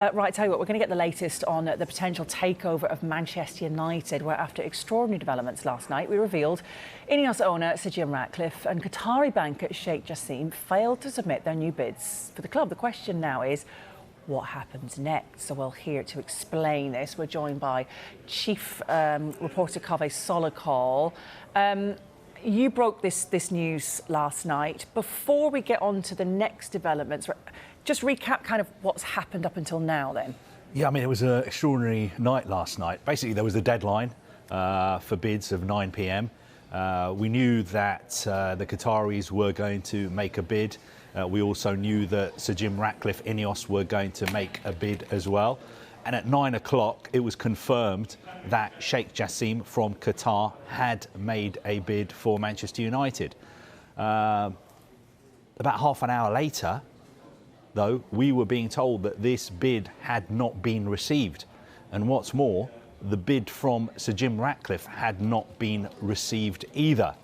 Right, tell you what, we're going to get the latest on the potential takeover of Manchester United, where after extraordinary developments last night, we revealed INEOS owner Jassim Ratcliffe and Qatari banker Sheikh Jassim failed to submit their new bids for the club. The question now is, what happens next? So well, here to explain this, we're joined by Chief reporter Kaveh Solhekol. You broke this news last night. Before we get on to the next developments, just recap kind of what's happened up until now then. Yeah, I mean, it was an extraordinary night last night. Basically, there was a deadline for bids of 9 p.m. We knew that the Qataris were going to make a bid. We also knew that Jassim Ratcliffe, INEOS, were going to make a bid as well. And at 9 o'clock, it was confirmed that Sheikh Jassim from Qatar had made a bid for Manchester United. About half an hour later, though, we were being told that this bid had not been received. And what's more, the bid from Jassim Ratcliffe had not been received either.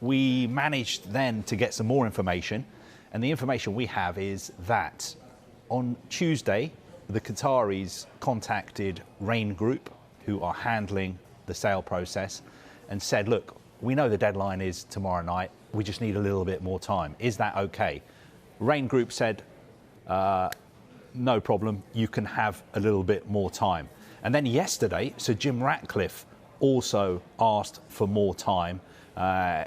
We managed then to get some more information, and the information we have is that on Tuesday, the Qataris contacted Rain Group, who are handling the sale process, and said, look, we know the deadline is tomorrow night, we just need a little bit more time. Is that okay? Rain Group said, no problem, you can have a little bit more time. And then yesterday, Jassim Ratcliffe also asked for more time.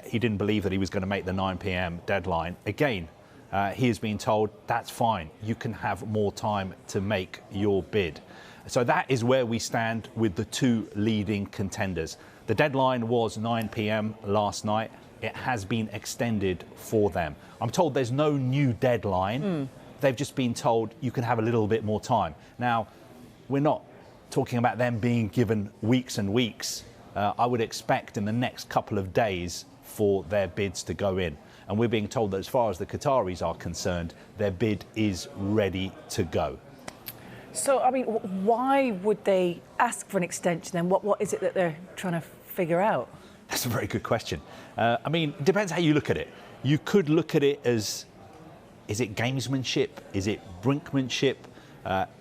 He didn't believe that he was going to make the 9 p.m. deadline. Again, he has been told, that's fine, you can have more time to make your bid. So that is where we stand with the two leading contenders. The deadline was 9 p.m. last night. It has been extended for them. I'm told there's no new deadline. They've just been told you can have a little bit more time. Now, we're not talking about them being given weeks and weeks. I would expect in the next couple of days for their bids to go in. And we're being told that as far as the Qataris are concerned, their bid is ready to go. So, I mean, why would they ask for an extension then? What is it that they're trying to figure out? That's a very good question. I mean, it depends how you look at it. You could look at it as, is it gamesmanship? Is it brinkmanship?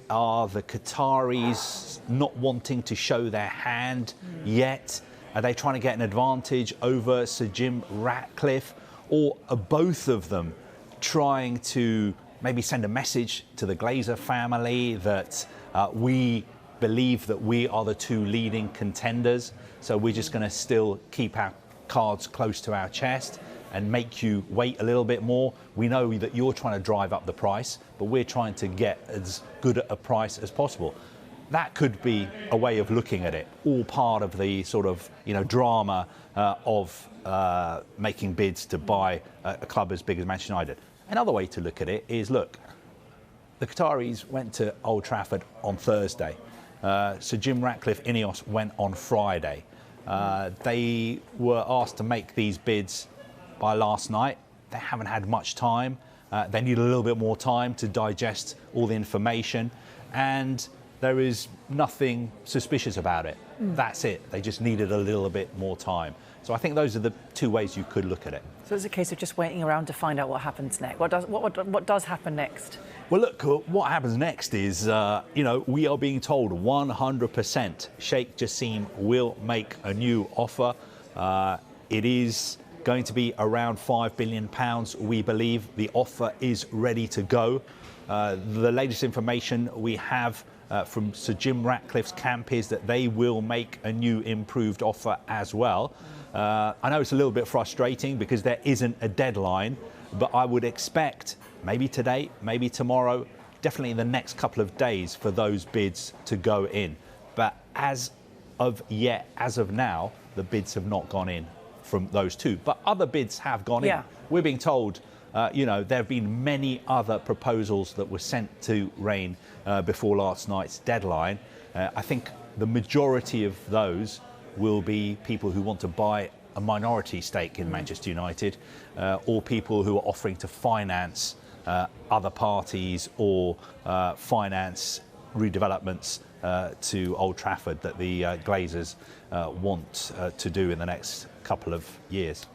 Are the Qataris not wanting to show their hand yet? Are they trying to get an advantage over Jassim Ratcliffe? Or are both of them trying to maybe send a message to the Glazer family that we believe that we are the two leading contenders, so we're just going to still keep our cards close to our chest and make you wait a little bit more? We know that you're trying to drive up the price, but we're trying to get as good a price as possible. That could be a way of looking at it, all part of the sort of, drama of making bids to buy a club as big as Manchester United. Another way to look at it is, look, the Qataris went to Old Trafford on Thursday. Jassim Ratcliffe, INEOS, went on Friday. They were asked to make these bids by last night. They haven't had much time. They need a little bit more time to digest all the information. And there is nothing suspicious about it. That's it. They just needed a little bit more time. So I think those are the two ways you could look at it. So it's a case of just waiting around to find out what happens next. What does happen next? Well, look, what happens next is, we are being told 100% Sheikh Jassim will make a new offer. It is going to be around £5 billion, we believe. The offer is ready to go. The latest information we have from Jassim Ratcliffe's camp is that they will make a new improved offer as well. I know it's a little bit frustrating because there isn't a deadline, but I would expect maybe today, maybe tomorrow, definitely in the next couple of days for those bids to go in. But as of now, the bids have not gone in from those two. But other bids have gone in. We're being told there have been many other proposals that were sent to Rain before last night's deadline. I think the majority of those will be people who want to buy a minority stake in Manchester United, or people who are offering to finance other parties or finance redevelopments to Old Trafford that the Glazers want to do in the next couple of years.